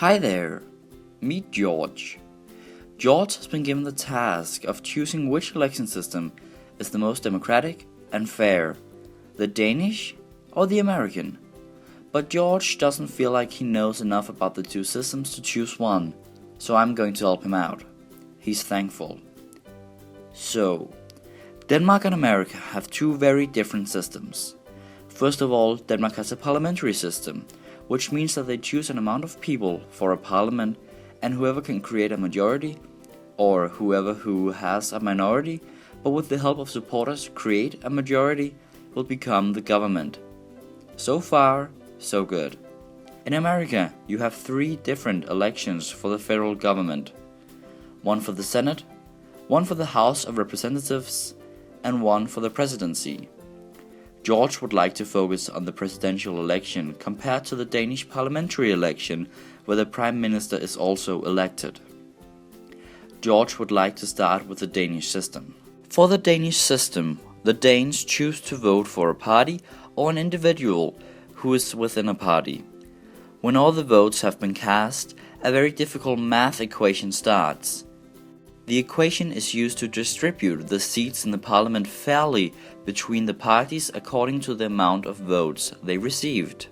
Hi there, meet George. George has been given the task of choosing which election system is the most democratic and fair, the Danish or the American. But George doesn't feel like he knows enough about the two systems to choose one, so I'm going to help him out. He's thankful. So, Denmark and America have two very different systems. First of all, Denmark has a parliamentary system, which means that they choose an amount of people for a parliament, and whoever can create a majority, or whoever who has a minority, but with the help of supporters create a majority, will become the government. So far, so good. In America, you have three different elections for the federal government. One for the Senate, one for the House of Representatives, and one for the presidency. George would like to focus on the presidential election compared to the Danish parliamentary election, where the Prime Minister is also elected. George would like to start with the Danish system. For the Danish system, the Danes choose to vote for a party or an individual who is within a party. When all the votes have been cast, a very difficult math equation starts. The equation is used to distribute the seats in the parliament fairly between the parties according to the amount of votes they received.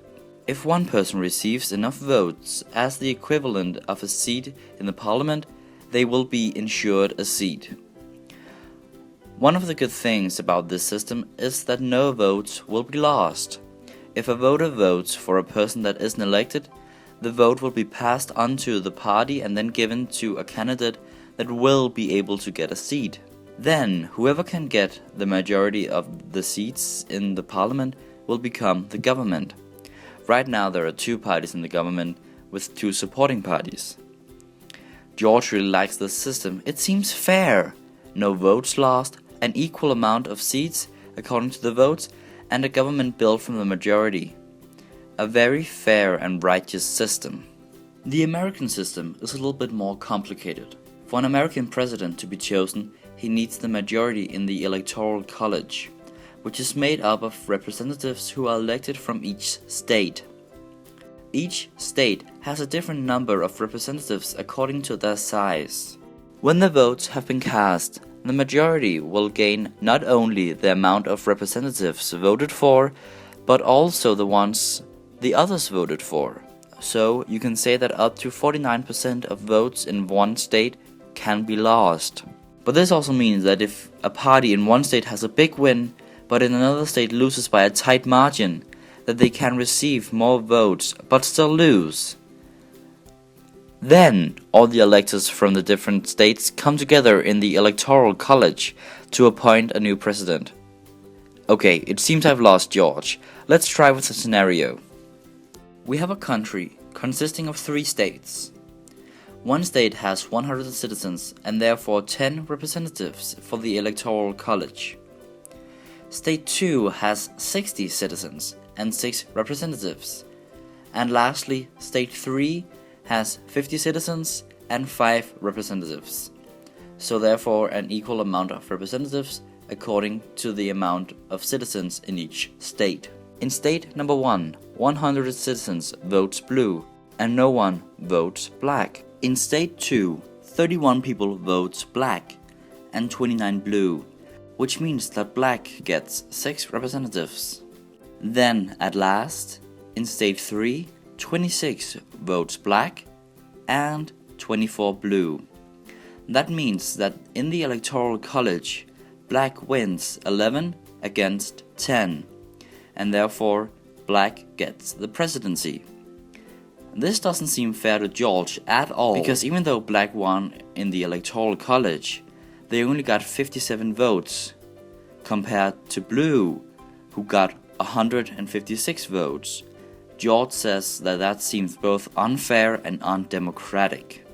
If one person receives enough votes as the equivalent of a seat in the parliament, they will be ensured a seat. One of the good things about this system is that no votes will be lost. If a voter votes for a person that isn't elected, the vote will be passed on to the party and then given to a candidate that will be able to get a seat. Then, whoever can get the majority of the seats in the parliament will become the government. Right now there are two parties in the government with two supporting parties. George really likes this system. It seems fair. No votes lost, an equal amount of seats according to the votes, and a government built from the majority. A very fair and righteous system. The American system is a little bit more complicated. For an American president to be chosen, he needs the majority in the Electoral College, which is made up of representatives who are elected from each state. Each state has a different number of representatives according to their size. When the votes have been cast, the majority will gain not only the amount of representatives voted for, but also the ones the others voted for. So you can say that up to 49% of votes in one state can be lost. But this also means that if a party in one state has a big win, but in another state loses by a tight margin, that they can receive more votes but still lose. Then all the electors from the different states come together in the Electoral College to appoint a new president. Okay, it seems I've lost George. Let's try with a scenario. We have a country consisting of 3 states. One state has 100 citizens and therefore 10 representatives for the Electoral College. State 2 has 60 citizens and 6 representatives. And lastly, State 3 has 50 citizens and 5 representatives. So therefore an equal amount of representatives according to the amount of citizens in each state. In state number 1, 100 citizens votes blue and no one votes black. In state 2, 31 people votes black and 29 blue, which means that black gets 6 representatives. Then at last, in state 3, 26 votes black and 24 blue. That means that in the Electoral College, black wins 11 against 10, and therefore black gets the presidency. This doesn't seem fair to George at all, because even though black won in the Electoral College, they only got 57 votes, compared to blue, who got 156 votes. George says that seems both unfair and undemocratic.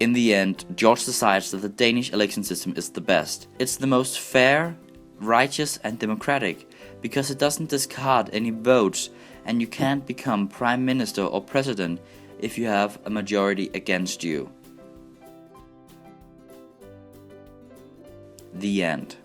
In the end, George decides that the Danish election system is the best. It's the most fair, righteous and democratic, because it doesn't discard any votes, and you can't become prime minister or president if you have a majority against you. The end.